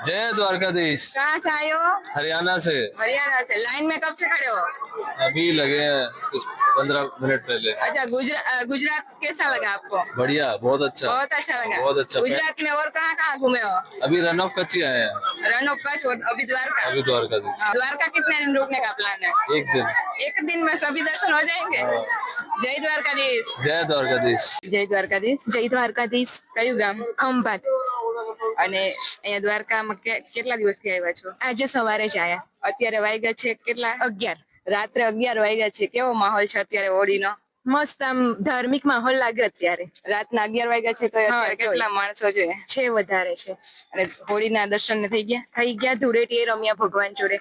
जय द्वारकाधीश। कहाँ से आए हो? हरियाणा से। हरियाणा से। लाइन में कब से खड़े हो? अभी लगे हैं कुछ 15 मिनट पहले। अच्छा, गुजरात कैसा लगा आपको? बढ़िया, बहुत अच्छा। बहुत अच्छा लगा। बहुत अच्छा। गुजरात में और कहाँ कहाँ घूमे हो? अभी रन ऑफ कच्ची आए हैं। रन ऑफ कच्छ और अभी द्वारका। अभी द्वारकाधीश। द्वारका कितने दिन रुकने का प्लान है? एक दिन। एक दिन में सभी दर्शन हो जाएंगे? जय द्वारकाधीश। जय द्वारकाधीश। जय द्वारकाधीश। જય દ્વારકાધીશ. કયું ગામ? ખંભાત. અને અહીંયા દ્વારકામાં કેટલા દિવસથી આવ્યા છો? આજે સવારે જ આયા. અત્યારે વાગ્યા છે કેટલા? 11. રાત્રે 11 વાગ્યા છે. કેવો માહોલ છે અત્યારે હોળીનો? મસ્ત આમ ધાર્મિક માહોલ લાગે અત્યારે. રાતના 11 વાગ્યા છે તો અત્યારે કેટલા માણસો છે વધારે છે. અને હોળીના દર્શન થઈ ગયા? થઈ ગયા. ધૂળેટી રમ્યા ભગવાન જોડે.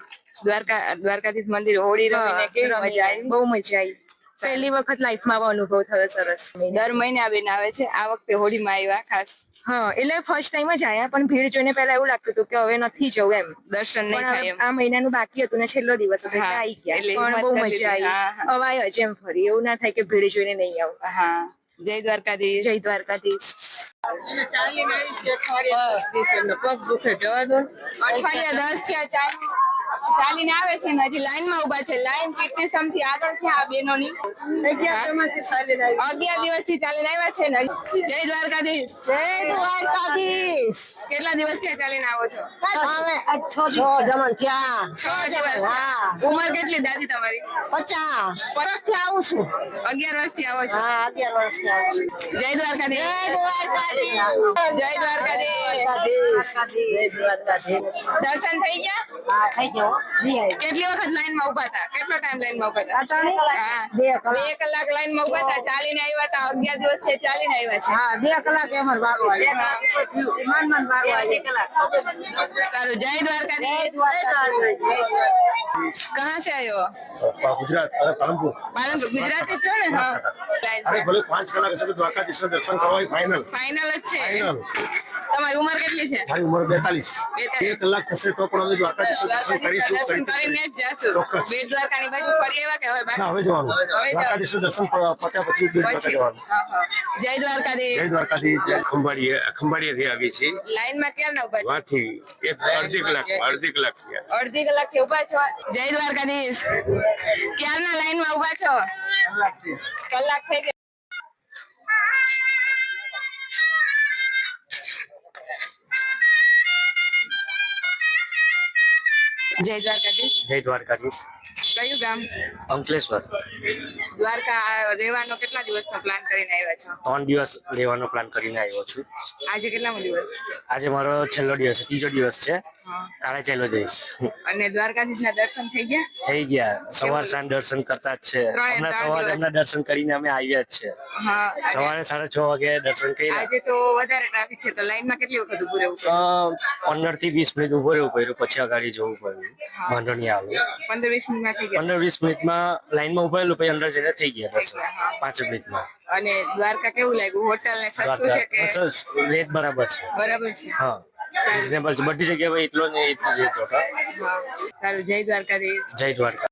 દ્વારકાધીશ મંદિર હોળી રમીને કેવી મજા આવી? બહુ મજા આવી. પહેલી વખત લાઈફમાં આવો અનુભવ થયો સરસ. દર મહિને આ બેન આવે છે, આ વખતે હોળીમાં આવ્યા ખાસ? હા, એટલે ફર્સ્ટ ટાઈમ જ આયા, પણ ભીડ જોઈને પહેલા એવું લાગતું હતું કે હવે નથી જવું એમ, દર્શન નહીં થાય એમ. આ મહિનાનું બાકી હતું ને છેલ્લો દિવસ હતો એટલે આવી ગયા. પણ બહુ મજા આવી. અવાય જ એમ ફરી, એવું ના થાય કે ભીડ જોઈને નહીં આવું. હા, જય દ્વારકાધીશ. જય દ્વારકાધીશ. પગ દુખે, જવા દો. અઠવાડિયા 10 થયા ચાલીને આવે છે ને હજી લાઈન માં ઉભા છે. લાઈન કેટલી સમથી આગળ છે આ બેનોની. 11 દિવસથી ચાલીને આવ્યા છે ને. જય દ્વારકાધીશ. જય દ્વારકાધીશ. કેટલા દિવસ થયા ચાલીને આવો છો? 6 જમણ થયા. 6 દિવસ. ઉંમર કેટલી દાદી તમારી? 50 વર્ષથી આવું છું. 11 વર્ષથી આવો છો? હા, 11 વર્ષથી આવું છું. જય દ્વારકાધીશ. જય દ્વારકાધીશ. જય દ્વારકાધીશ. જય દ્વારકાધીશ. દર્શન થઈ ગયા? હા, થઈ ગયો. કેટલી વખત લાઈન માં ઉભા હતા? કેટલો ટાઈમ લાઈન માં ઉભા હતા? 2 કલાક લાઈન માં ઉભા હતા. ચાલીને આવ્યા હતા. 11 દિવસ થી ચાલીને આવ્યા છે. હા, 2 કલાક એમ જ વારો આવ્યો. મન વારો આવ્યો. 2 કલાક. સારું, જય દ્વારકાધીશ. कहाँ से आए हो? गुजरात पालनपुर। पालनपुर गुजराती છો ને? હા. अरे भले 5 कलाक हશે તો દ્વારકાધીશ ના દર્શન કરવા ફાઇનલ ફાઇનલ જ છે. ફાઇનલ. તમારી ઉંમર કેટલી છે? મારી ઉંમર 42. 2 કલાક થશે તો પણ અમે દ્વારકાધીશ ના દર્શન કરીશું. દર્શન કરીને જ જાશું. બેટ દ્વારકાની બાજુ ફરી આવ્યા કે હવે ના, બાકી? હવે જવાનું. દ્વારકાધીશ ના દર્શન પત્યા પછી બેટ દ્વારકા જવાનું. જય દ્વારકાધીશ. જય દ્વારકાધીશ. જય ખંભાળિયાથી આવી છે. લાઈન માં ક્યારના ઉભા છો? વાથી અડધી કલાક થયા. અડધી કલાક થી ઉભા છો. જય દ્વારકાધીશ. ક્યારના લાઈન માં ઉભા છો? કલાક થઈ ગયા. જય દ્વારકાધીશ. જય દ્વારકાધીશ. કયું ગામ? અંકલેશ્વર. દ્વારકા રહેવાનો કેટલા દિવસનો પ્લાન કરીને આવ્યા છો? 3 દિવસ રહેવાનો પ્લાન કરીને આવ્યો છું. આજે કેટલામો દિવસ? આજે મારો છેલ્લો દિવસ છે, ત્રીજો દિવસ છે. કાલે ચાલ્યો જઈશ. અને દ્વારકાધીશના દર્શન થઈ ગયા? થઈ ગયા. સવાર સાંજ દર્શન કરતા જ છે. હમણાં દર્શન કરીને અમે આવ્યા જ છે. હા. સવારે 6:30 વાગે દર્શન કર્યા. આજે તો વધારે ટ્રાફિક છે તો લાઈનમાં કેટલી વખત ઉભું રહેવું પડ્યું? 15 થી 20 મિનિટ ઉભો રહેવું પડ્યું, પછી અગાડી જવું પડ્યું. વાંધો નહીં આવે. 15-20 મિનિટમાં થઈ ગયા? 15-20 મિનિટમાં લાઈનમાં ઉભા રહેલું, પછી અંદર જઈને થઈ ગયા દર્શન 5 મિનિટમાં. અને દ્વારકા કેવું લાગ્યું? હોટલ ને સસ્તું છે કે? રેટ બરાબર છે. બરાબર છે. હા, રીઝનેબલ છે. બધી જગ્યાએ એટલો ને એટલો જ રેટ હતો. સારું, જય દ્વારકાધીશ. જય દ્વારકા.